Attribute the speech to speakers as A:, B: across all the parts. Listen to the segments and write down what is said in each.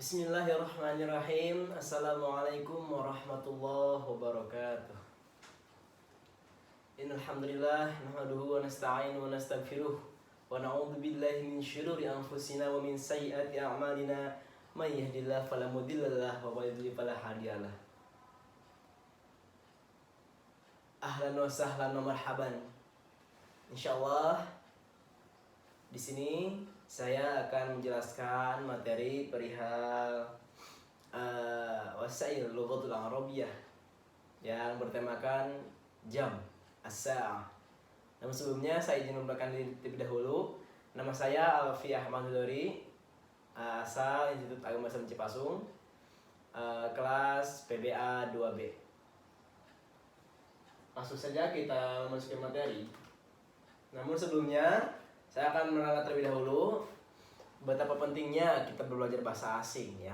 A: Bismillahirrahmanirrahim. Assalamualaikum warahmatullahi wabarakatuh. Innal hamdalillah nahmaduhu wa nasta'inuhu wa nastaghfiruh wa na'udzu billahi min syururi anfusina wa min sayyiati a'malina may yahdihillahu fala mudhillalah wa may yudhlil fala hadiyalah. Ahlan wa sahlan wa marhaban. Insyaallah di sini saya akan menjelaskan materi perihal wasail lughatul arabiyah yang bertemakan jam as-sa'ah. Namun sebelumnya saya izin memperkenalkan diri terlebih dahulu. Nama saya Alfi Ahmad Hudori, asal Institut Agama Islam Cipasung, kelas PBA 2B. Langsung saja kita memasuki materi. Namun sebelumnya saya akan menerangkan terlebih dahulu betapa pentingnya kita belajar bahasa asing ya.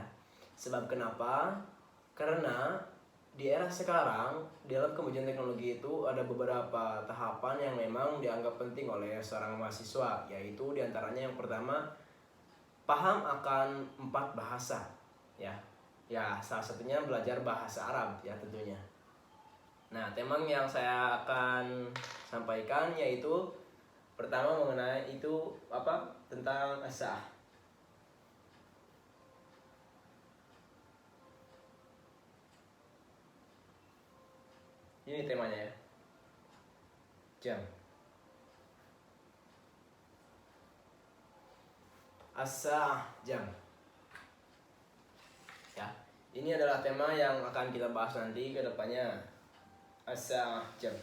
A: Sebab kenapa? Karena di era sekarang dalam kemajuan teknologi itu ada beberapa tahapan yang memang dianggap penting oleh seorang mahasiswa, yaitu diantaranya yang pertama paham akan 4 bahasa ya. Ya, salah satunya belajar bahasa Arab ya tentunya. Nah, tema yang saya akan sampaikan yaitu pertama mengenai itu tentang as-sa'ah. Ini temanya ya. Jam. As-sa'ah, jam. Ya. Ini adalah tema yang akan kita bahas nanti ke depannya. As-sa'ah, jam.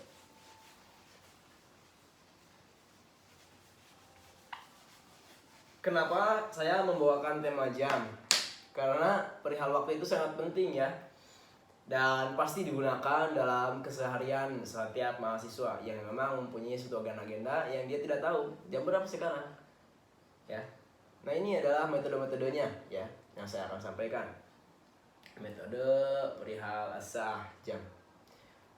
A: Kenapa saya membawakan tema jam? Karena perihal waktu itu sangat penting ya. Dan pasti digunakan dalam keseharian setiap mahasiswa yang memang mempunyai suatu agenda yang dia tidak tahu jam berapa sekarang. Ya. Nah, ini adalah metode-metodenya ya yang saya akan sampaikan. Metode perihal as-sa'ah, jam.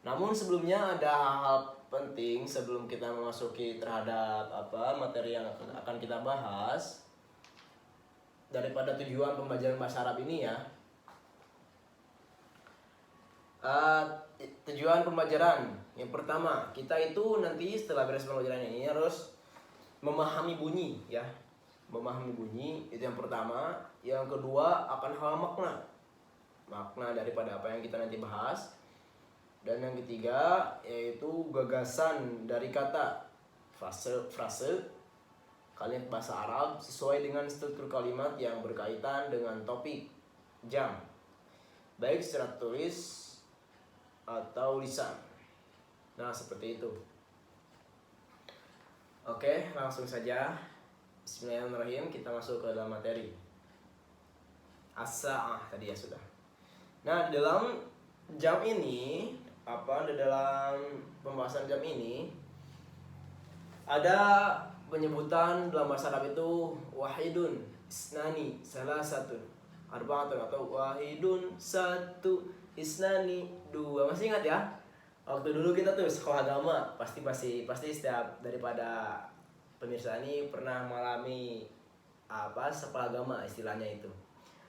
A: Namun sebelumnya ada hal penting sebelum kita memasuki terhadap materi yang akan kita bahas. Daripada tujuan pembelajaran bahasa Arab ini ya, tujuan pembelajaran yang pertama, kita itu nanti setelah beres pembelajaran ini harus memahami bunyi ya. Memahami bunyi itu yang pertama. Yang kedua akan hal makna daripada apa yang kita nanti bahas. Dan yang ketiga yaitu gagasan dari kata, frase kalimat bahasa Arab sesuai dengan struktur kalimat yang berkaitan dengan topik jam, baik secara tulis atau lisan. Nah, seperti itu. Oke, langsung saja. Bismillahirrahmanirrahim, kita masuk ke dalam materi. As-sa'ah tadi ya sudah. Nah, dalam jam ini di dalam pembahasan jam ini ada penyebutan dalam bahasa Arab itu wahidun, isnani, salasatun, arba'atun, atau wahidun, satu, isnani, dua. Masih ingat ya? Waktu dulu kita tuh sekolah agama, pasti setiap daripada pemirsa ini pernah mengalami sekolah agama istilahnya itu.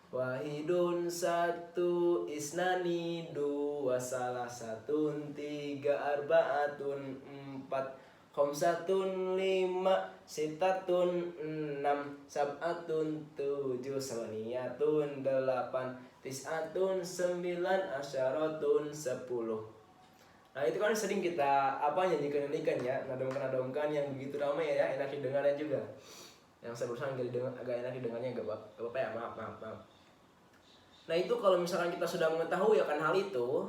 A: Wahidun, satu, isnani, dua, salasatun, tiga, arba'atun, empat, khamsatun, lima, sitatun, enam, sab'atun, tujuh, samaniyatun, delapan, tis'atun, sembilan, asyaratun, 10. Nah, itu kan sering kita nyanyikan ya, nadamkan yang begitu ramai ya, enak didengarnya juga. Yang saya berusaha agak enak didengarnya, agak apa ya, maaf. Nah, itu kalau misalkan kita sudah mengetahui akan hal itu,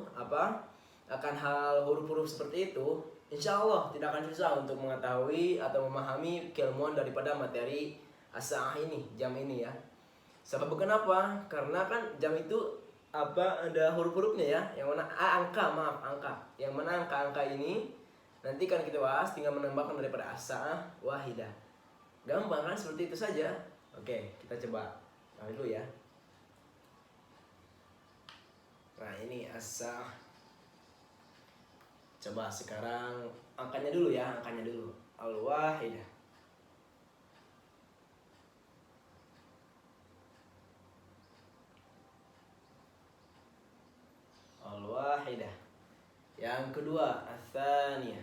A: akan hal huruf-huruf seperti itu, insya Allah tidak akan susah untuk mengetahui atau memahami keilmuan daripada materi as-sa'ah ini, jam ini ya. Sebab kenapa? Karena kan jam itu ada huruf-hurufnya ya, yang mana angka. Yang mana angka ini nanti kan kita bahas, tinggal menambahkan daripada as-sa'ah wahidah. Gampang kan, seperti itu saja. Oke, kita coba dulu ya. Nah, ini as-sa'ah. Coba sekarang angkanya dulu ya, al-wahidah. Yang kedua, ats-tsaniyah.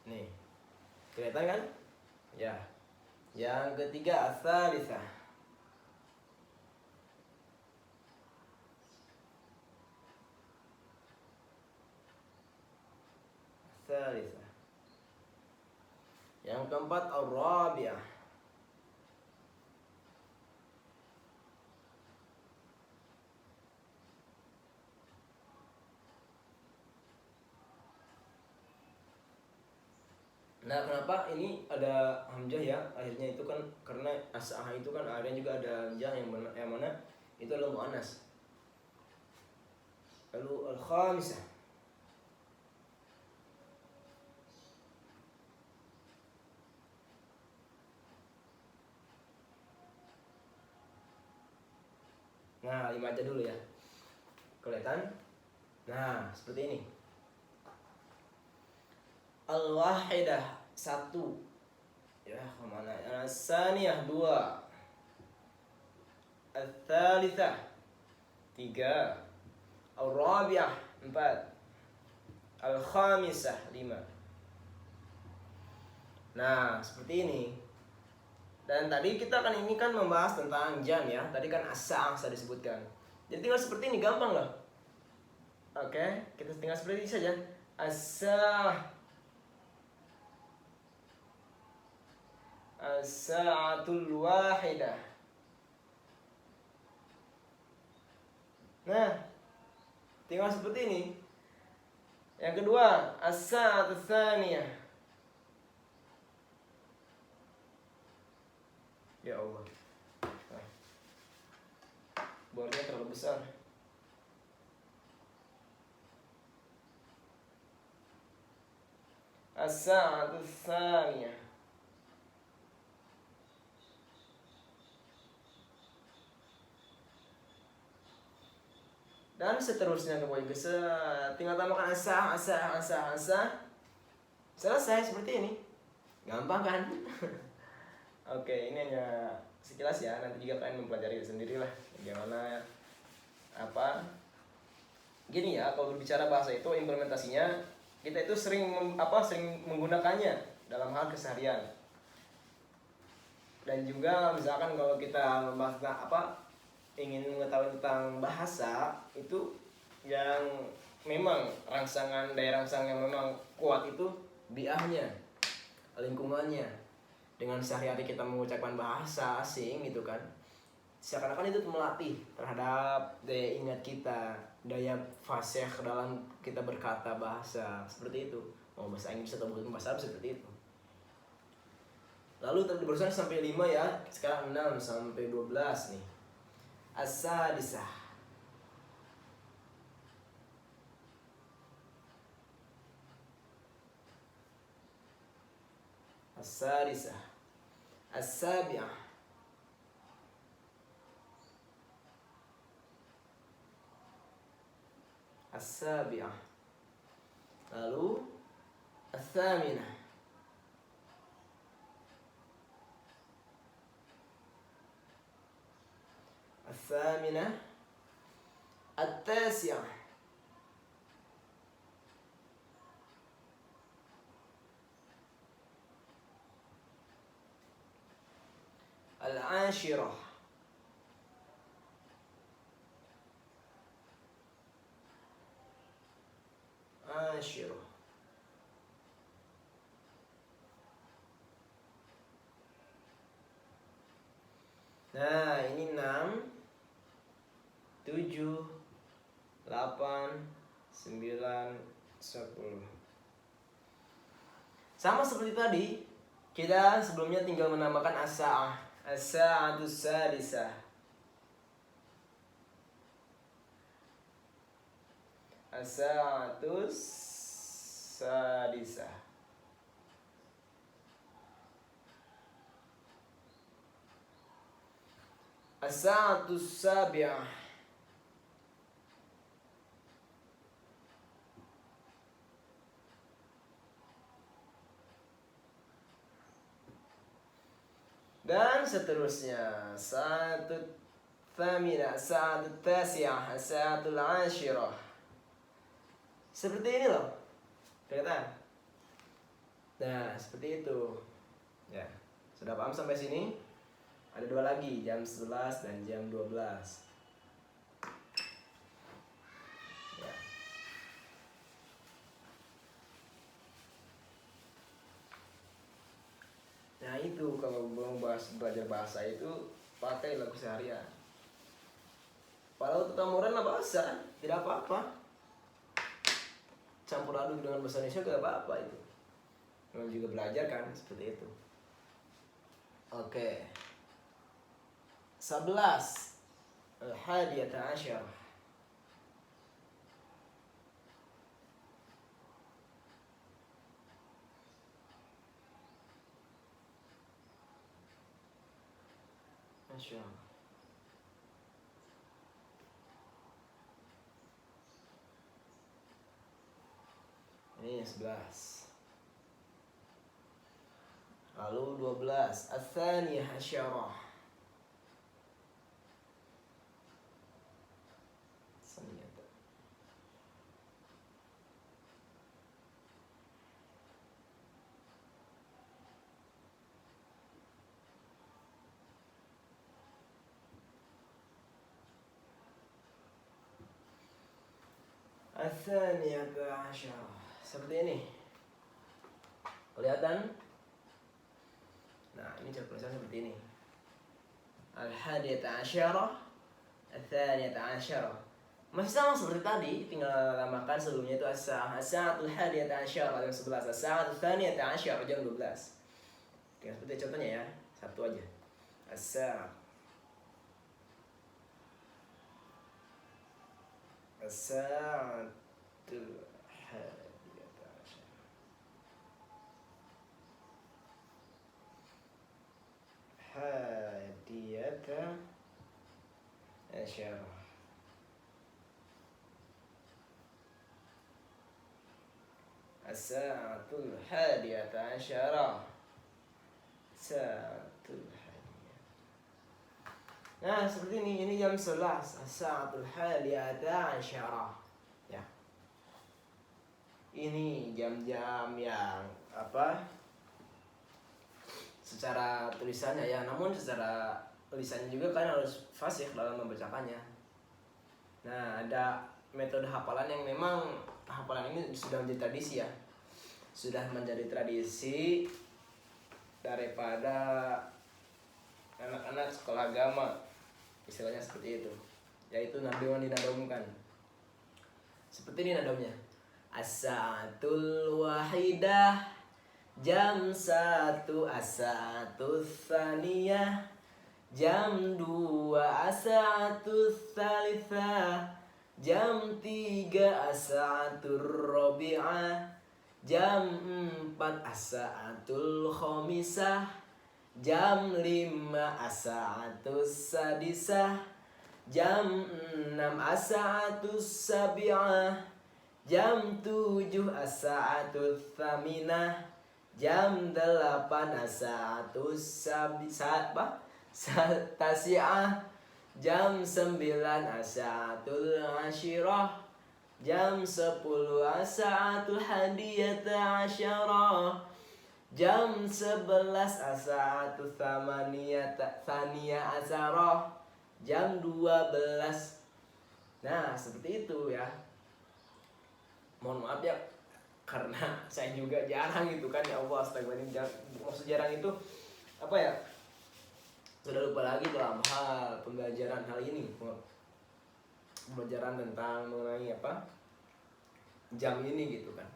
A: Nih, kelihatan kan? Ya. Yang ketiga, ats-tsalisah. Ats-tsalisah. Yang keempat, ar-rabi'ah. Nah, kenapa ini ada hamzah ya? Akhirnya itu kan karena as-sah itu kan akhirnya juga ada hamzah yang mana itu adalah muannas. Lalu al-khamisah. Nah, 5 aja dulu ya. Kelihatan? Nah, seperti ini. Al-wahidah, 1. Ya, kemana? As-saniyah, 2. Al-thalithah, 3. Al-rabi'ah, 4. Al-khamisah, 5. Nah, seperti ini. Dan tadi kita kan ini kan membahas tentang jam ya. Tadi kan as-sa'ah saya disebutkan. Jadi tinggal seperti ini, gampang lah. Oke, kita tinggal seperti ini saja. As-sa'ah, as-sa'atul wahidah. Nah, tinggal seperti ini. Yang kedua, as-sa'atul tsaniyah. Ya Allah. Nah, bornya terlalu besar. As-sa'atul tsaniyah. Dan seterusnya kemudian tinggal tambahkan asa. Selesai seperti ini. Gampang kan? Oke, ini hanya sekilas ya. Nanti juga kalian mempelajari sendirilah bagaimana apa. Gini ya, kalau berbicara bahasa itu implementasinya kita itu sering menggunakannya dalam hal keseharian. Dan juga misalkan kalau kita membahas ingin mengetahui tentang bahasa itu yang memang daya rangsang yang memang kuat itu biahnya, lingkungannya. Dengan sehari-hari kita mengucapkan bahasa asing gitu kan, seakan-akan itu melatih terhadap daya ingat kita, daya fasih dalam kita berkata bahasa seperti itu, mau bahasa Inggris atau bahasa Arab seperti itu. Lalu tadi barusan sampai 5 ya, sekarang 6 sampai 12 nih. As-sadisah. As-sadisah. As-sabi'ah. As-sabi'ah. Lalu as-saminah. As-saminah. At-tasi'ah. Al-ashirah. Ashirah. Nah, ini 6, 7, 8, 9, 10. Sama seperti tadi, kita sebelumnya tinggal menambahkan as-sa'ah. As-sa'atus sadisah. As-sa'atus sadisah. As-sa'atus sabi'ah. Dan seterusnya, satu thamina, satu tasi'ah, satu ashirah. Seperti ini loh. Kelihatan? Nah, seperti itu. Ya. Sudah paham sampai sini? Ada dua lagi, jam 11 dan jam 12. Ya. Nah itu kalau mau belajar bahasa itu pakai lagu seharian. Kalau tetamuran lah bahasa, tidak apa-apa. Campur aduk dengan bahasa Indonesia tidak apa-apa itu. Memang juga belajar kan seperti itu. Oke. 11 Al-Hadiyata Asyar. Masya Allah. Ini yang 11. Lalu 12 Al-Thaniyah Asyarah. Al-Thaniyata Asyarah. Seperti ini. Kelihatan? Nah, ini cara tulisan seperti ini. Al-Hadiyata Asyarah, Al-Thaniyata Asyarah. Masih sama seperti tadi, tinggal tambahkan sebelumnya itu as-sa'atul hadiyata asyarah jam 11, as-sa'atul thaniyata asyarah jam 12. Tinggal seperti contohnya ya, satu aja. As-sa'atul hadiyata asyarah. Hadiyata asyarah. As-sa'atul hadiyata asyarah. Sa'atul hadiyata. Nah, seperti ini jam 11. As-sa'atul hadiyata asyarah. Ya. Ini jam-jam yang secara tulisannya ya, namun secara lisannya juga kan harus fasih dalam membacakannya. Nah, ada metode hafalan yang memang hafalan ini sudah menjadi tradisi ya. Sudah menjadi tradisi daripada anak-anak sekolah agama. Istilahnya seperti itu. Yaitu nadom dinadomkan. Seperti ini nadomnya. As-sa'atul wahidah jam 1, as-sa'atul tsaniyah jam 2, as-sa'atul tsalitsah jam 3, as-sa'atul rabi'ah jam 4, as-sa'atul khamisah jam 5, as-sa'atul sadisah jam 6, as-sa'atul sabi'ah jam 7, as-sa'atul thaminah jam 8, as-sa'atul tasi'ah jam 9, as-sa'atul ashirah jam 10, as-sa'atul hadiyata asyarah jam 11, as-sa'atul thaniyah asyarah jam 12. Nah, seperti itu ya. Mohon maaf ya, karena saya juga jarang gitu kan, ya Allah, astagfirullah. Maksud jarang itu apa ya, sudah lupa lagi dalam hal pembelajaran hal ini, pembelajaran tentang mengenai jam ini gitu kan.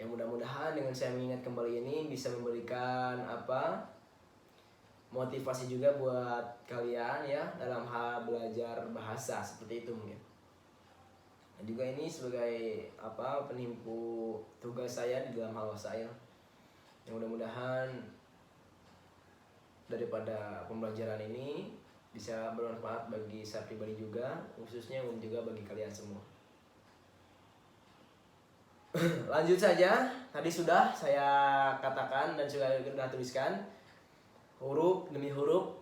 A: Yang mudah-mudahan dengan saya mengingat kembali ini bisa memberikan motivasi juga buat kalian ya dalam hal belajar bahasa seperti itu mungkin. Dan juga ini sebagai penimpu tugas saya di dalam hal wasail. Yang mudah-mudahan daripada pembelajaran ini bisa bermanfaat bagi saya pribadi juga, khususnya juga bagi kalian semua. Lanjut saja, tadi sudah saya katakan dan sudah tuliskan. huruf demi huruf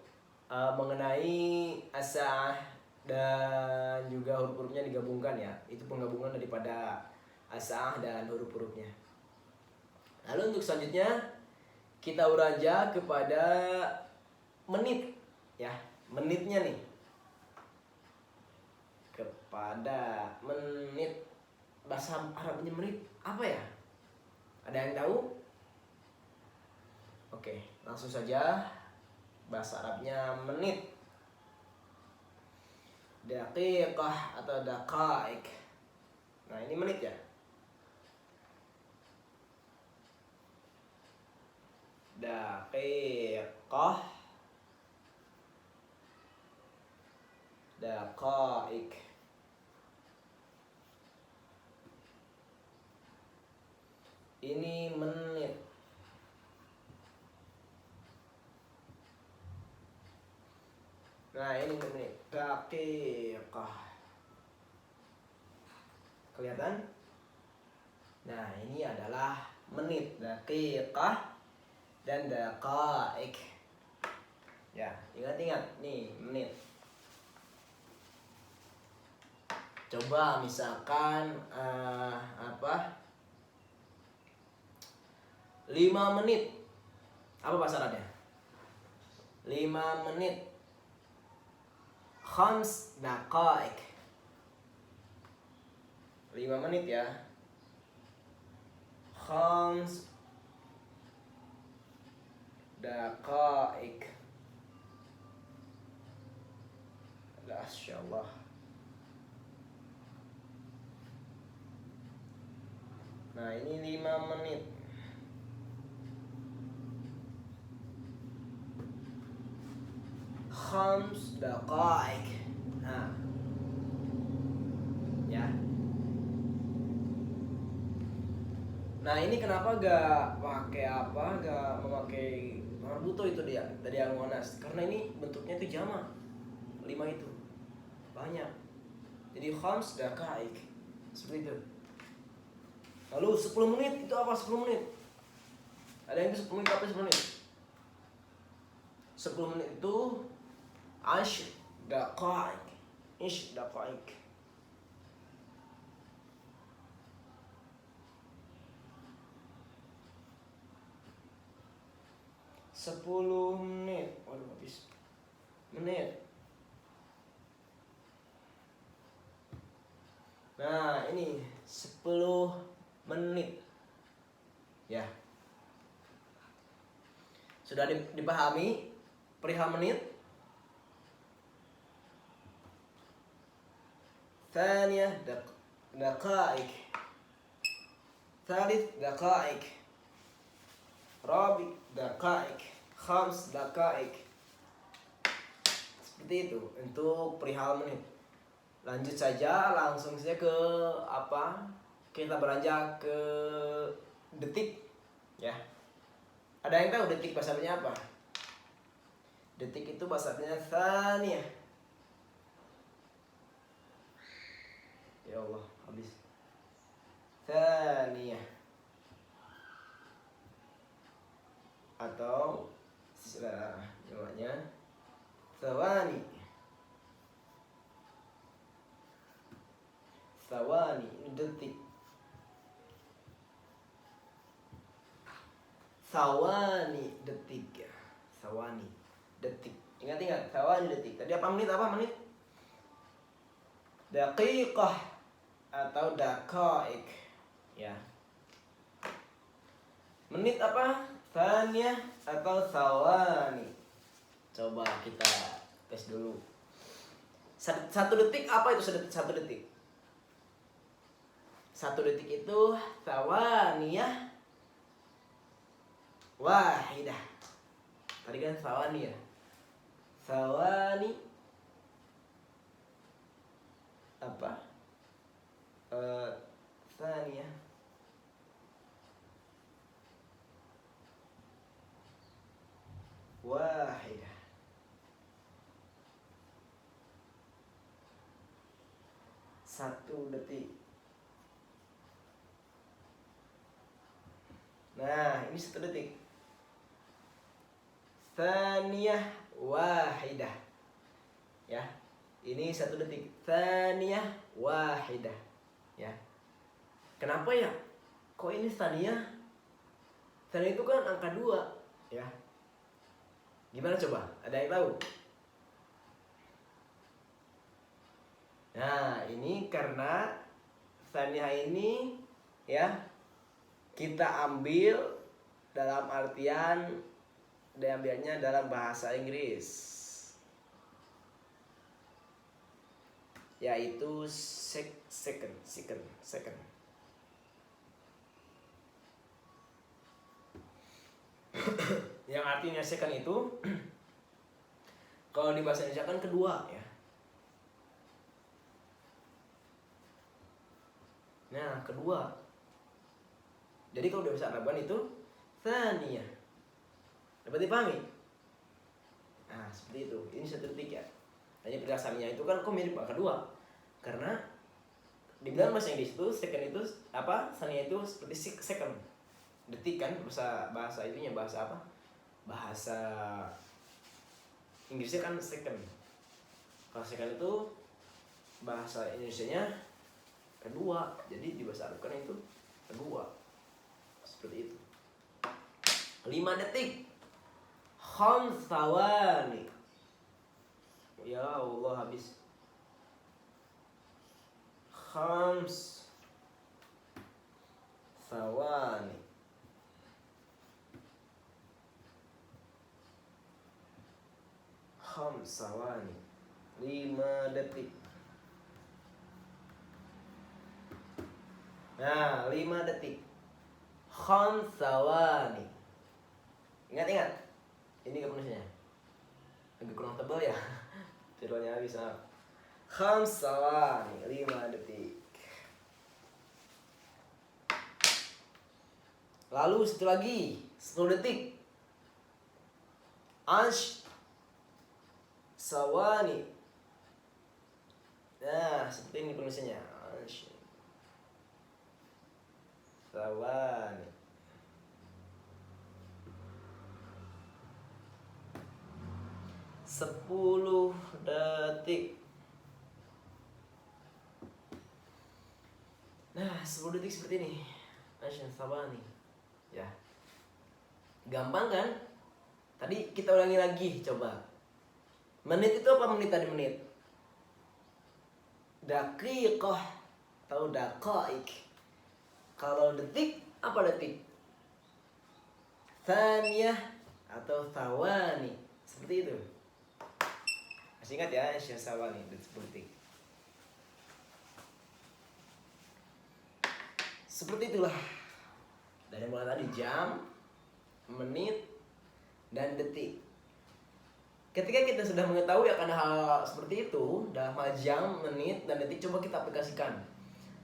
A: mengenai as-sa'ah dan juga huruf-hurufnya digabungkan ya. Itu penggabungan daripada as-sa'ah dan huruf-hurufnya. Lalu untuk selanjutnya kita beranjak kepada menit ya. Menitnya nih. Kepada menit. Bahasa Arabnya menit apa ya? Ada yang tahu? Oke, langsung saja. Bahasa Arabnya menit. Daqiqah atau daqaik. Nah, ini menit ya. Daqiqah, daqaik. Ini menit. Nah, ini menit. Daqiqah. Kelihatan? Nah, ini adalah menit. Daqiqah dan daqaik. Ya, ingat-ingat nih, menit. Coba misalkan 5 menit. Apa bahasa Arabnya? 5 menit. Khams daqaik. 5 menit ya. Khams daqaik. Masyaallah. Nah, ini 5 menit. Khams daqaik. Nah. Ya. Nah, ini kenapa gak pakai apa? Gak memakai marbuto itu dia tadi yang monas. Karena ini bentuknya itu jamak. 5 itu. Banyak. Jadi khams daqaik. Seperti itu. Lalu 10 menit itu apa 10 menit? Ada yang itu 10 menit apa 10 menit? 10 menit itu ash daqaik. Ish daqaik. 10 menit. Waduh, habis. Menit. Nah, ini 10 menit. Ya. Sudah dipahami perihal menit? Thaniyah daqaik. Thalith daqaik. Rabi daqaik. Khams daqaik. Seperti itu untuk perihal menit. Lanjut saja, langsung saja ke apa? Kita beranjak ke detik ya. Ada yang tahu detik bahasa Arabnya apa? Detik itu bahasa Arabnya thaniyah. Ya Allah, habis. Thaniyah. Atau istilah namanya thawani. Thawani ini detik. Thawani detik ya. Thawani detik. Ingat-ingat, thawani detik. Tadi apa menit? Apa menit? Daqiqah atau daqaik. Ya. Menit apa? Thaniyah atau thawani. Coba kita tes dulu. 1 detik apa itu 1 detik? 1 detik itu thawaniyah wahidah. Tadi kan thawani ya. Thawani apa? Thaniyah wahidah. 1 detik. Nah, ini 1 detik. Tsaniyah wahidah. Ya. Ini 1 detik. Tsaniyah wahidah. Ya. Kenapa ya? Kok ini tsaniyah? Tsaniyah itu kan angka 2, ya. Gimana coba? Ada yang tahu? Nah, ini karena tsaniyah ini ya kita ambil dalam artian diambilnya dalam bahasa Inggris, yaitu second. Yang artinya second itu kalau di bahasa Indonesia kan kedua, ya. Nah, kedua. Jadi kalau di bahasa Araban itu tsaniyah. Dapat dipahami? Nah, seperti itu. Ini 1 detik, ya. Hanya penjelasannya itu kan kok mirip angka 2. Karena dibilang bahasa Inggris itu second itu apa? Tsaniyah itu seperti second. Detik kan bahasa itunya bahasa apa? Bahasa Inggrisnya kan second. Kalau second itu bahasa Indonesianya kedua. Jadi di bahasa Arab kan itu kedua. Seperti itu. 5 detik. Khamsawani. Ya Allah, habis. Khams sawani. Khamsawani. 5 detik. Nah, 5 detik. Khamsawani. Ingat. Ini kepenuhannya. Agak kurang tebal ya. Tiruannya habis. Khamsawani. 5 detik. Lalu satu lagi 10 detik. Sawani. Nah, seperti ini penulisannya. Sawani. 10 detik. Nah, 10 detik seperti ini. Sawani. Ya. Gampang kan? Tadi kita ulangi lagi, coba. Menit itu apa menit tadi menit? Daqiqah atau daqaik. Kalau detik, apa detik? Tsaniyah atau thawani. Seperti itu. Masih ingat ya, sawani, 10 detik. Seperti itulah. Dari mulai tadi jam, menit, dan detik. Ketika kita sudah mengetahui akan hal seperti itu dalam hal jam, menit, dan detik, coba kita aplikasikan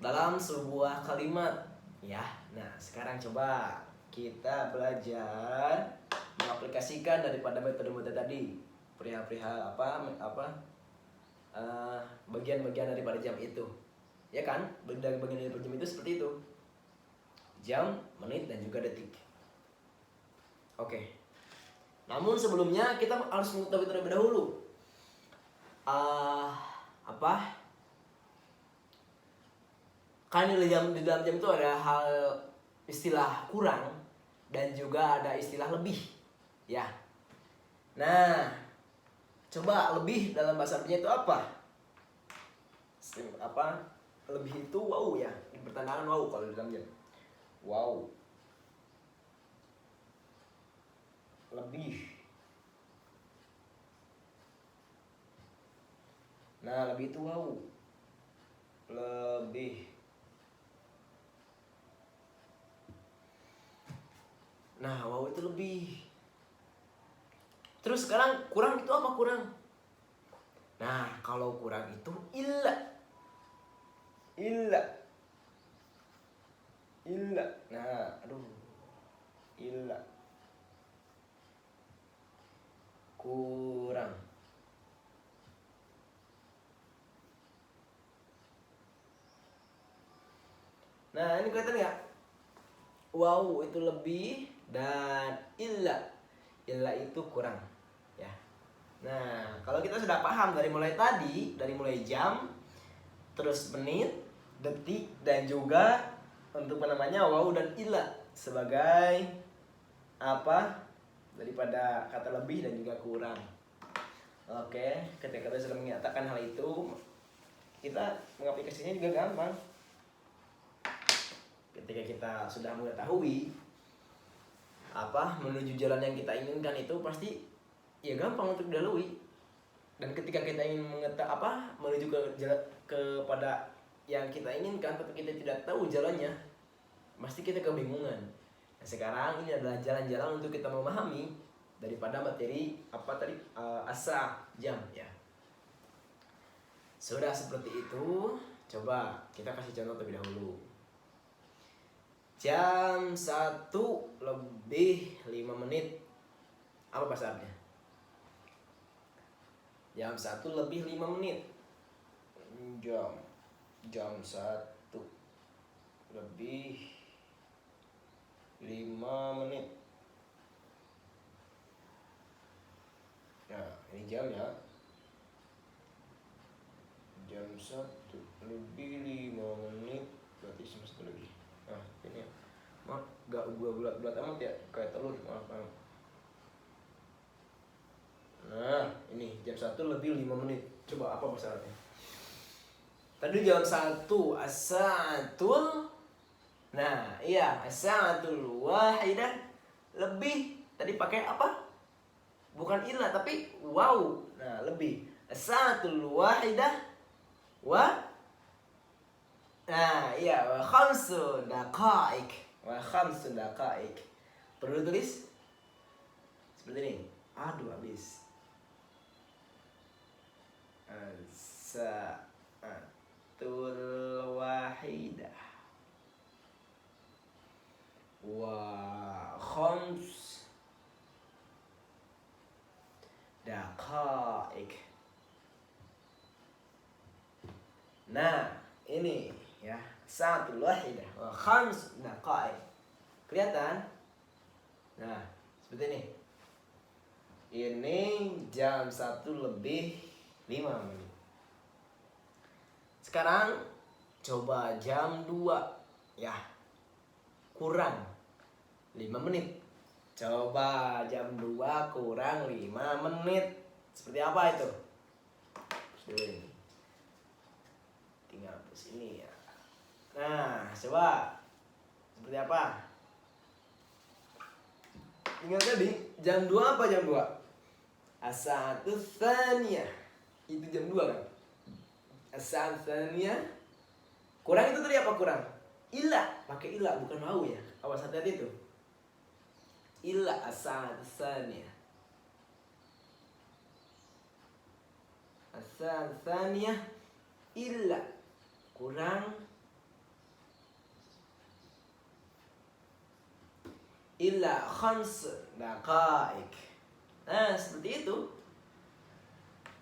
A: dalam sebuah kalimat, ya. Nah, sekarang coba kita belajar mengaplikasikan daripada metode-metode tadi, perihal-perihal bagian-bagian daripada jam itu, ya kan? Bagian daripada jam itu seperti itu: jam, menit, dan juga detik. Oke. Namun sebelumnya kita harus mengetahui terlebih dahulu kan di dalam jam itu ada hal istilah kurang dan juga ada istilah lebih, ya. Nah, coba lebih dalam bahasa Arabnya itu apa? Lebih itu wow, ya, bertandakan wow kalau di dalam jam. Wow. Lebih. Nah, lebih itu wow. Lebih. Nah, wow itu lebih. Terus sekarang kurang itu apa kurang? Nah, kalau kurang itu illa. Nah, illa. Kurang. Nah, ini kelihatan nggak? Wow itu lebih dan illa illa itu kurang ya. Nah, kalau kita sudah paham dari mulai tadi, dari mulai jam, terus menit, detik, dan juga untuk namanya waw dan illa sebagai apa daripada kata lebih dan juga kurang. Oke, ketika kita sudah menyatakan hal itu, kita mengaplikasinya juga gampang. Ketika kita sudah mengetahui apa menuju jalan yang kita inginkan itu pasti ya gampang untuk dilalui. Dan ketika kita ingin menuju ke jalan kepada yang kita inginkan tapi kita tidak tahu jalannya, pasti kita kebingungan. Nah, sekarang ini adalah jalan-jalan untuk kita memahami daripada materi asa jam ya. Sudah seperti itu, coba kita kasih contoh terlebih dahulu. Jam 1 lebih 5 menit. Apa bahasa Arabnya? Jam 1 lebih 5 menit. Jam 1 lebih 5 menit. Nah, ini jam ya. Jam 1 lebih 5 menit berarti cuma 1 lagi. Nah, ini ya. Maaf, gak gua bulat-bulat amat ya, kayak telur, maaf. Nah, ini jam 1 lebih 5 menit. Coba apa masalahnya? Tadi jam 1 as-sa'atul. Nah, iya, as-sa'atul wahidah lebih. Tadi pakai apa? Bukan illa tapi waw. Nah, lebih. As-sa'atul wahidah nah, iya, wa khamsu daqaik. Wa khamsu daqaik. Perlu tulis seperti ini. Aduh, habis. As-sa'atul wahidah wa khams daqaik. Nah, ini ya, sa'atul wahidah wa khams daqaik. Kelihatan? Nah, seperti ini. Ini jam 1 lebih 5 menit. Sekarang coba jam 2 ya. Kurang 5 menit. Coba jam 2 kurang 5 menit. Seperti apa itu? Dulu ini. Tinggal hapus ini ya. Nah, coba seperti apa? Tinggal tadi jam 2 apa jam 2? As-sa'atu tsaniyah. Itu jam 2 kan? As-sa'atu tsaniyah. Kurang itu tadi apa kurang? Illa, pakai illa bukan mau ya. Awas hati-hati itu. Illa as-sa'atu tsaniyah. As-sa'atu tsaniyah illa kurang illa khams daqaik. Nah, seperti itu.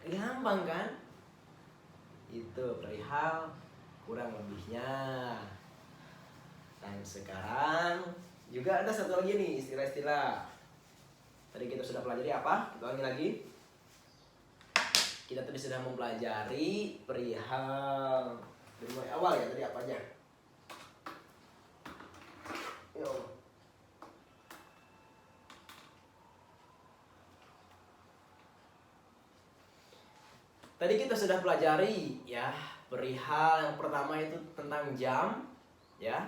A: Gampang kan? Itu perihal kurang lebihnya. Dan sekarang juga ada satu lagi nih istilah-istilah. Tadi kita sudah pelajari apa? Kita ulangi lagi. Kita tadi sudah mempelajari perihal dari mulai awal ya, tadi apa aja? Ya Allah. Tadi kita sudah pelajari ya perihal yang pertama itu tentang jam ya.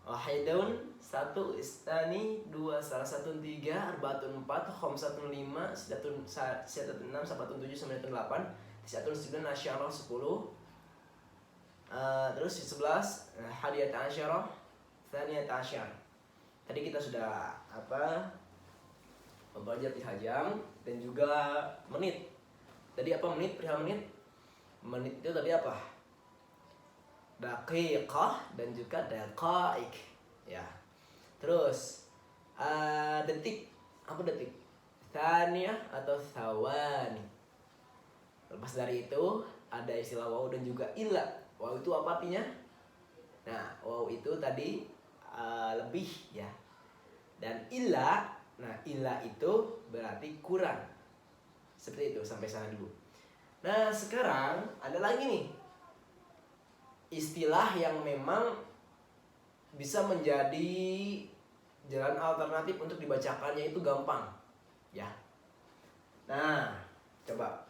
A: Wahidun 1 istani 2 salah satu 3 arbaatun 4 khamsatun 5 sidatun 6 sabatun 7 samaniyatun 8 tis'atun 9 asyarah 10 terus 11 hadiyat asyarah tsaniyat asyar. Tadi kita sudah mempelajari perihal jam dan juga menit. Tadi apa menit? Perihal menit. Menit itu tadi apa? Daqiqah dan juga daqaik ya. Terus detik. Apa detik? Tsaniyah atau thawani. Lepas dari itu ada istilah waw dan juga illa. Waw itu apa artinya? Nah, waw itu tadi lebih ya. Dan illa Nah, illa itu berarti kurang. Seperti itu, sampai sana dulu. Nah, sekarang ada lagi nih istilah yang memang bisa menjadi jalan alternatif untuk dibacakannya itu gampang, ya. Nah, coba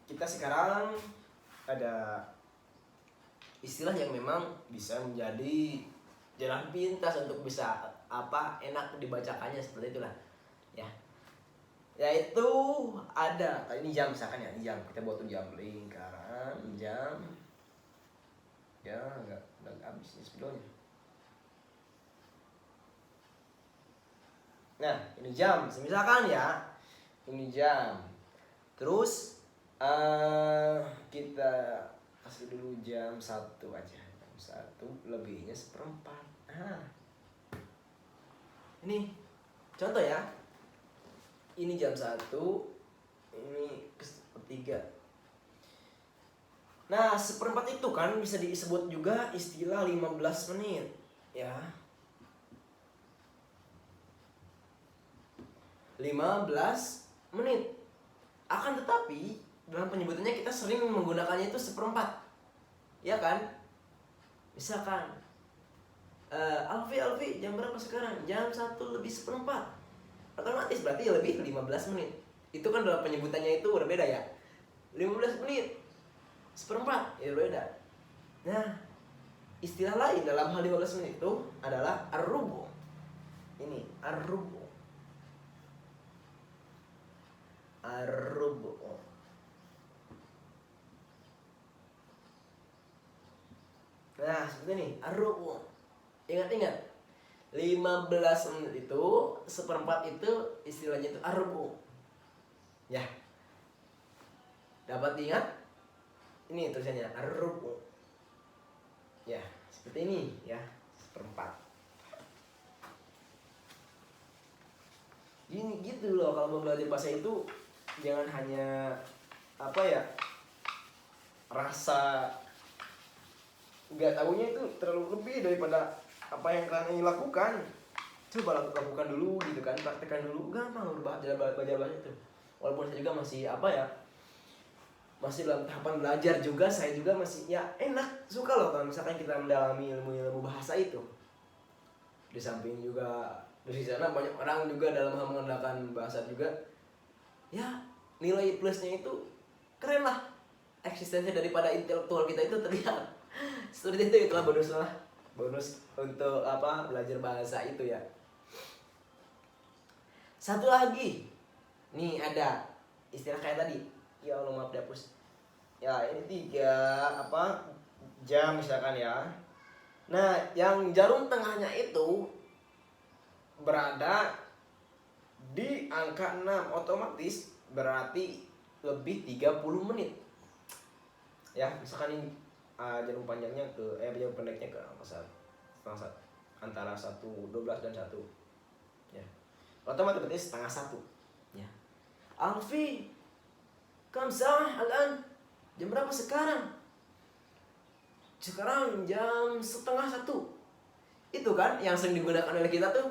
A: kita sekarang ada istilah yang memang bisa menjadi jalan pintas untuk bisa enak dibacakannya, seperti itulah, ya. Yaitu ada ini jam, misalkan ya, ini jam, kita buat tuh jam lingkaran jam, ya nggak habis nih sebelumnya. Nah, ini jam, misalkan ya, ini jam. Terus kita kasih dulu jam 1 aja. Jam 1 lebihnya 1/4. Ini contoh ya. Ini jam 1, ini 1/3. Nah, 1/4 itu kan bisa disebut juga istilah 15 menit, ya. 15 menit. Akan tetapi dalam penyebutannya kita sering menggunakannya itu 1/4, ya kan? Misalkan Alfi jam berapa sekarang? Jam 1 lebih 1/4. Otomatis berarti lebih 15 menit. Itu kan dalam penyebutannya itu berbeda ya. 15 menit 1/4 ya berbeda. Nah, istilah lain dalam hal 15 menit itu adalah ar-rubu. Ini ar-rubu. Ar-rubu. Nah, seperti ini, ar-rubu. Ingat-ingat, 15 menit itu 1/4 itu istilahnya itu ar-rubu. Ya. Dapat diingat? Ini tulisannya ar-rubu. Ya, seperti ini ya, 1/4. Gini gitu loh, kalau mau belajar bahasa itu jangan hanya rasa nggak tahunya itu terlalu lebih daripada apa yang kalian lakukan. Coba lakukan dulu gitu kan, praktekkan dulu, gampang belajar bahasa itu. Walaupun saya juga masih masih dalam tahapan belajar juga, saya juga masih ya enak, suka loh kalau misalkan kita mendalami ilmu bahasa itu. Di samping juga dari sana banyak orang juga dalam hal mengandalkan bahasa juga, ya nilai plusnya itu keren lah, eksistensi daripada intelektual kita itu terlihat. Seperti itu, itulah bonus untuk belajar bahasa itu ya. Satu lagi nih, ada istilah kayak tadi, ya Allah maaf dihapus ya, ini 3 jam misalkan ya. Nah, yang jarum tengahnya itu berada di angka 6, otomatis berarti lebih 30 menit ya. Misalkan ini jarum panjangnya jarum pendeknya ke angka 1/2, antara 1/12 dan 1 ya, otomatis berarti 1/2 ya. Alfi, kam sah alan, jam berapa sekarang? Sekarang jam 1/2. Itu kan yang sering digunakan oleh kita tuh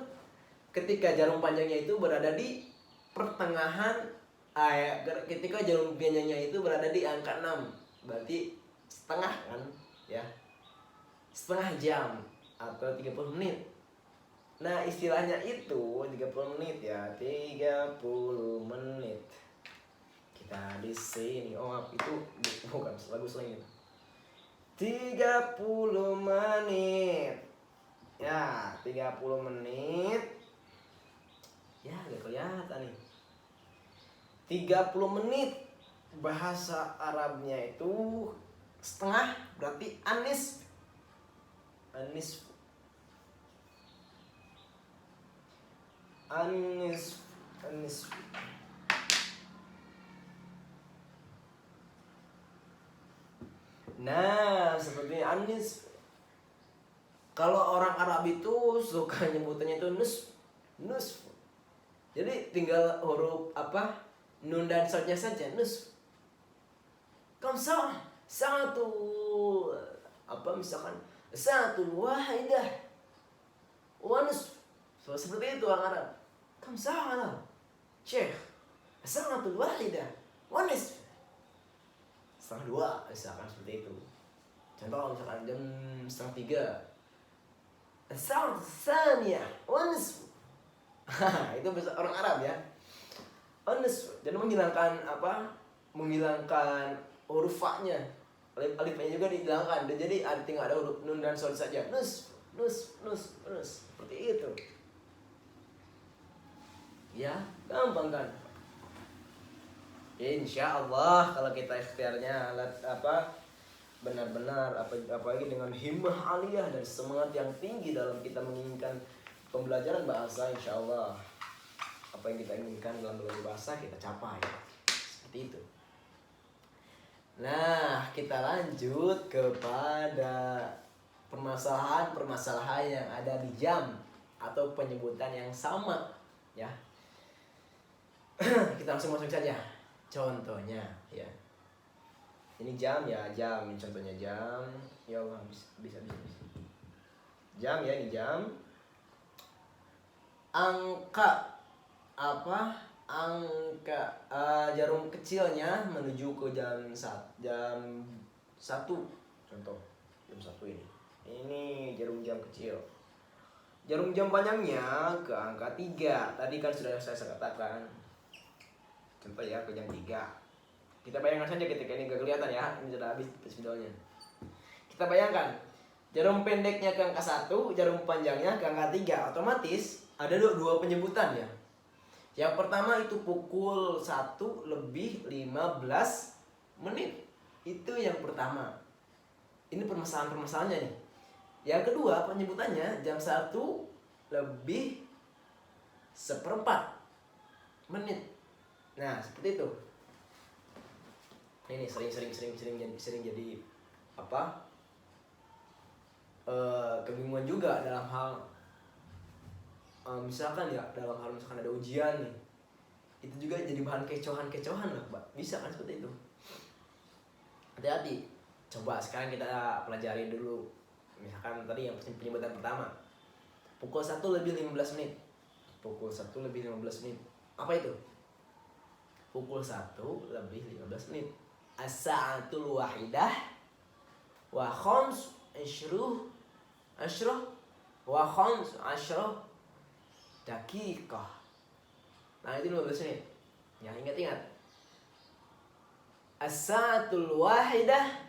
A: ketika jarum panjangnya itu berada di pertengahan, ketika jarum panjangnya itu berada di angka 6, berarti setengah kan ya, setengah jam atau 30 menit. Nah, istilahnya itu 30 menit ya, 30 menit. Kita di sini, itu bukan lagu slang itu. 30 menit. Ya, 30 menit. Ya, gak kelihatan nih. 30 menit. Bahasa Arabnya itu setengah, berarti anis. Nah, seperti anis. Kalau orang Arab itu suka nyebutannya itu nusf. Jadi tinggal huruf nun dan shadnya saja, nusf. Kamsa, satu misalkan 1 wahidah wa nusf. Seperti itu orang Arab. Kam sa'ala Syekh, as-sa'atul wahidah wa nisf. Setengah dua, misalkan seperti itu. Contoh misalkan jam setengah tiga, as-sa'atul tsaniyah wa nisf. Itu bahasa orang Arab ya. Nisf, dan menghilangkan apa? Menghilangkan huruf fa-nya. Alifnya juga dihilangkan. Dan jadi tinggal ada huruf nun dan shad saja. Nus. Seperti itu. Ya, gampang kan? Insya Allah kalau kita ikhtiarnya benar-benar apalagi dengan himmah aliyah dan semangat yang tinggi dalam kita menginginkan pembelajaran bahasa, insya Allah apa yang kita inginkan dalam belajar bahasa kita capai. Seperti itu. Nah, kita lanjut kepada permasalahan yang ada di jam atau penyebutan yang sama, ya. Kita langsung masuk saja. Contohnya, ya. Ini jam ya, jam. Ini contohnya jam. Ya Allah, bisa. Jam ya, ini jam. Angka apa? Jarum kecilnya menuju ke jam 1. Contoh, jam 1 ini. Ini jarum jam kecil. Jarum jam panjangnya ke angka 3. Tadi kan sudah saya katakan. Contoh ya, ke jam 3. Kita bayangkan saja ketika ini gak kelihatan ya. Ini sudah habis videonya. Kita bayangkan jarum pendeknya ke angka 1, jarum panjangnya ke angka 3. Otomatis ada dua penyebutan ya. Yang pertama itu pukul 1:15 menit. Itu yang pertama. Ini permasalahannya nih. Yang kedua penyebutannya jam 1:01 menit. Nah, seperti itu. Ini sering jadi apa? Kebingungan juga dalam hal misalkan ada ujian nih, itu juga jadi bahan kecohan lah, Pak. Bisa kan seperti itu. Hati-hati. Coba sekarang kita pelajari dulu. Misalkan tadi yang penyebutan pertama, pukul 1:15 menit. Pukul 1:15 menit. Apa itu? Pukul 1:15 menit. As-sa'atul wahidah wa khams asyrah daqiqah. Nah, itu 15 menit. Ya, ingat. As-sa'atul wahidah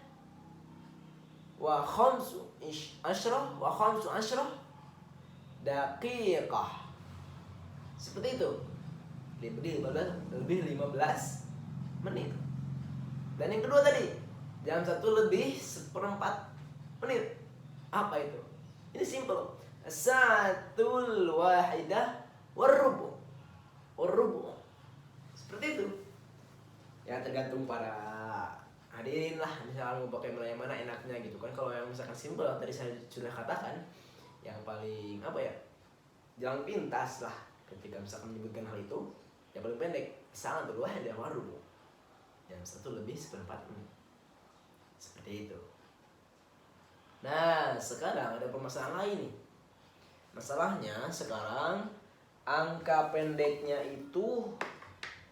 A: wa khamsu asyrah daqiqah. Seperti itu. Lebih 15 menit. Dan yang kedua tadi, jam 1:04 menit. Apa itu? Ini simple. As-sa'atul wahidah warrubu. Seperti itu. Ya, tergantung para hadirin lah, misalnya mau pakai yang mana enaknya gitu kan. Kalau yang misalkan simple tadi saya sudah katakan, yang paling jalan pintas lah ketika misalkan menyebutkan hal itu, yang paling pendek sa'atul wahidah warrubu. Jam 1:04 menit. Seperti itu. Nah, sekarang ada permasalahan lain nih. Masalahnya sekarang angka pendeknya itu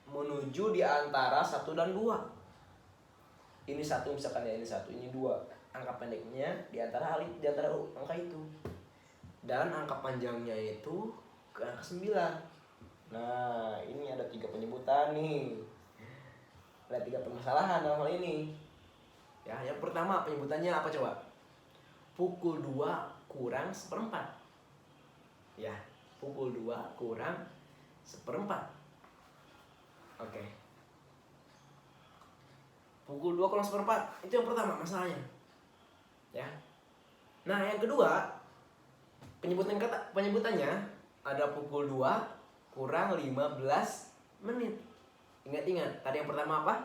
A: menuju di antara 1 dan 2. Ini 1 misalkan ya, ini 1, ini 2. Angka pendeknya di antara angka itu. Dan angka panjangnya itu ke angka 9. Nah, ini ada 3 penyebutan nih. Ada 3 permasalahan dalam hal ini. Ya, yang pertama penyebutannya apa coba? Pukul 2 kurang 1/4. Ya, pukul 2 kurang 1/4. Oke. Pukul 2 kurang 1/4. Itu yang pertama masalahnya. Ya. Nah, yang kedua, penyebutannya ada pukul 2 kurang 15 menit. Ingat, tadi yang pertama apa?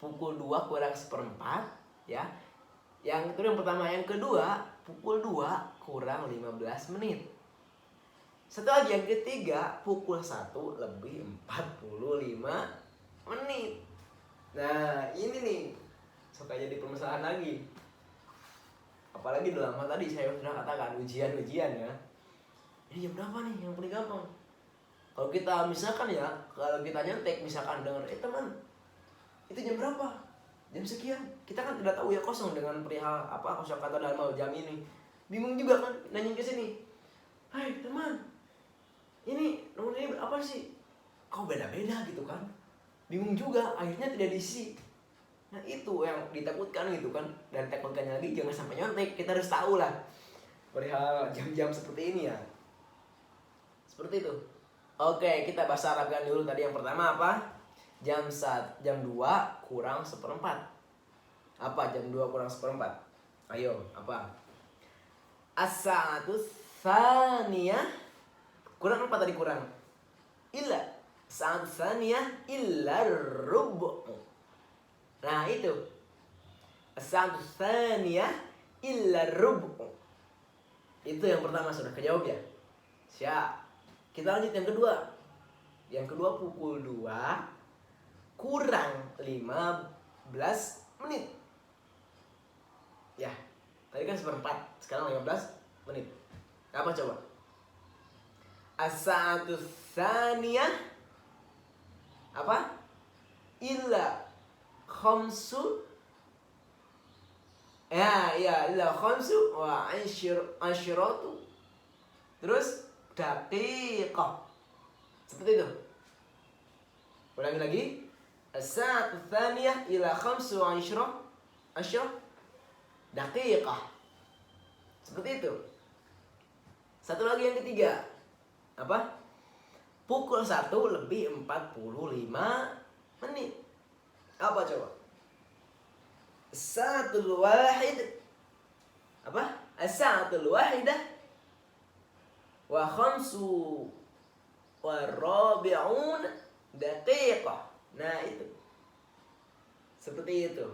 A: Pukul 2 kurang 1/4, ya. Yang kedua, pukul 2 kurang 15 menit. Satu lagi yang ketiga, pukul 1:45 menit. Nah, ini nih suka jadi permasalahan lagi. Apalagi dalam hal tadi saya sudah katakan ujian ya. Ini jam berapa nih yang paling gampang? Kalau kita misalkan ya, kalau kita nyontek misalkan denger, teman, itu jam berapa? Jam sekian. Kita kan tidak tahu ya, kosong dengan perihal apa kosakata dalam jam ini. Bingung juga kan nanya ke sini. Hai teman, ini nomor ini apa sih? Kau beda-beda gitu kan. Bingung juga, akhirnya tidak diisi. Nah itu yang ditakutkan gitu kan. Dan takutkannya lagi jangan sampai nyontek. Kita harus tahu lah perihal jam-jam seperti ini ya. Seperti itu. Oke, kita bahas Arabkan dulu. Tadi yang pertama apa? Jam 2 kurang seperempat. Apa jam 2 kurang seperempat? Ayo, apa? As-sa'atu tsaniyah kurang apa tadi kurang? Illa sa'atu tsaniyah illa rubu'. Nah, itu. As-sa'atu tsaniyah illa rubu'. Itu yang pertama sudah kejawab ya. Siap. Kita lanjut yang kedua. Yang kedua pukul 2 kurang 15 menit. Ya, tadi kan seperempat, sekarang 15 menit. Apa coba? As-sa'atu tsaniyah apa? Illa khamsu. Ya, illa khamsu wa asyratu. Terus daqiqah. Seperti itu. Ulangi lagi. As-sa'atu tsaniyah ila khamsu wa asyrah daqiqah. Seperti itu. Satu lagi yang ketiga. Apa? Pukul 1 lebih 45 menit. Apa coba? As-sa'atul wahid. Apa? As-sa'atul wahidah wa khamsu wa rabi'un daqiqah. Nah itu. Seperti itu.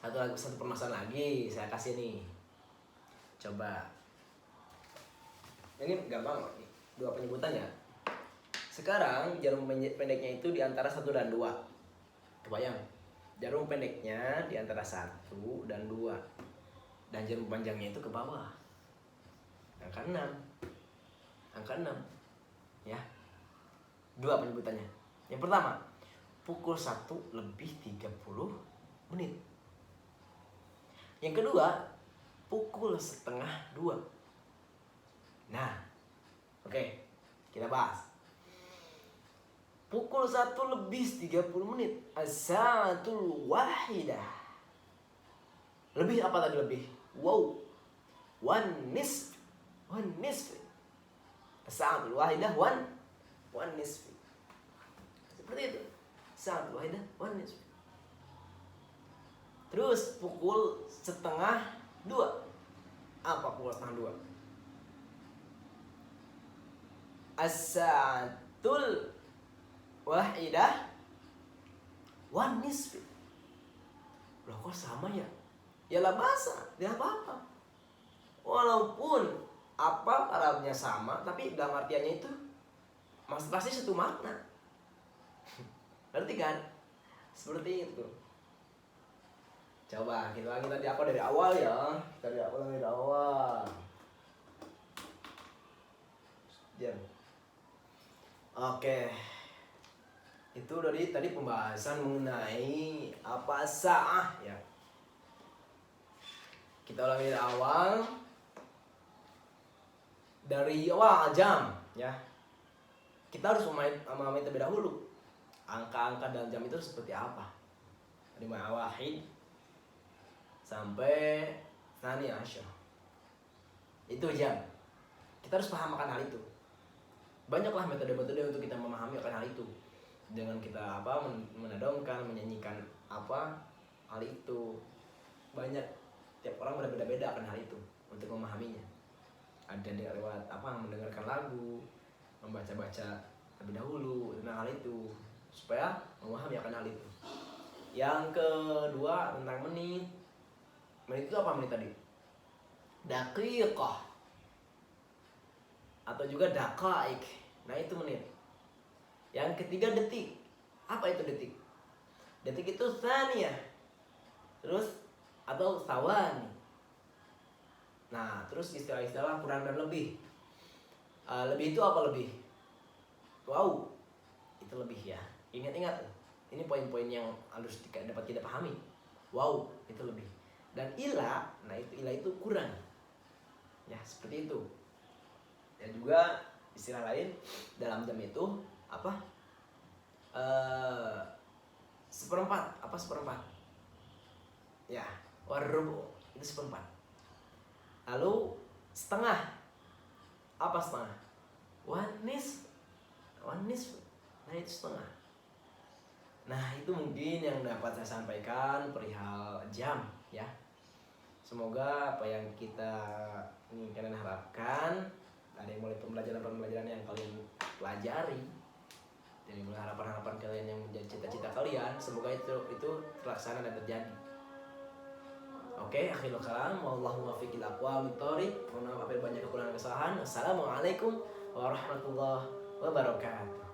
A: Satu permasalahan lagi saya kasih nih. Coba. Ini gampang kok nih. 2 penyebutannya. Sekarang jarum pendeknya itu di antara 1 dan 2. Kebayang? Jarum pendeknya di antara 1 dan 2. Dan jarum panjangnya itu ke bawah. Angka 6. Angka 6. Ya. 2 penyebutannya. Yang pertama, pukul 1 lebih 30 menit. Yang kedua, pukul setengah 2. Nah, oke, kita bahas. Pukul 1 lebih 30 menit. As-sa'atul wahidah. Lebih apa tadi lebih? Wow. One nisf. As-sa'atul wahidah one nisf. Seperti itu. As-sa'atul wahidah one nisf. Terus pukul setengah 2. Apa pukul setengah 2? As-sa'atul wahidah one nisf. Loh kok sama ya? Ya lah bahasa, dia apa-apa. Walaupun apa Arabnya sama, tapi dalam artiannya itu pasti satu makna. Ngerti kan? Seperti itu. Coba kita lagi tadi apa dari awal ya. Dari awal. Jam. Oke. Itu dari tadi pembahasan mengenai apa sa'ah ya. Kita ulangi dari awal. Dari awal jam ya. Kita harus memahami terlebih dahulu angka-angka dalam jam itu seperti apa. Dari wahid sampai tsani asyar. Itu jam. Kita harus paham akan hal itu. Banyaklah metode-metode untuk kita memahami akan hal itu. Dengan kita menadongkan, menyanyikan hal itu. Banyak, tiap orang berbeda-beda akan hal itu untuk memahaminya. Ada yang lewat mendengarkan lagu, membaca-baca lebih dahulu tentang hal itu supaya memahami akan hal itu. Yang kedua tentang menit. Menit itu apa menit tadi? Daqiqah atau juga daqaik. Nah itu menit. Yang ketiga detik. Apa itu detik? Detik itu tsaniyah. Terus atau sawani. Nah terus istilah-istilah kurang dan lebih. Lebih itu apa lebih? Wow, itu lebih ya. Ingat-ingat, ini poin-poin yang harus dapat kita pahami. Wow, itu lebih. Dan ila, nah itu ila itu kurang. Ya, seperti itu. Dan juga istilah lain dalam jam itu apa? Seperempat, apa seperempat? Ya, warrubu itu seperempat. Lalu setengah, apa setengah? Wanis, nah itu setengah. Nah itu mungkin yang dapat saya sampaikan perihal jam ya. Semoga apa yang kita kalian harapkan, ada yang mulai pembelajaran yang kalian pelajari, dari mulai harapan-harapan kalian yang menjadi cita-cita kalian, semoga itu terlaksana dan terjadi. Oke, akhirul kalam, wallahu muwaffiqil aqwamit thoriq. Mohon maaf apabila banyak kekurangan kesalahan. Assalamualaikum warahmatullahi wabarakatuh.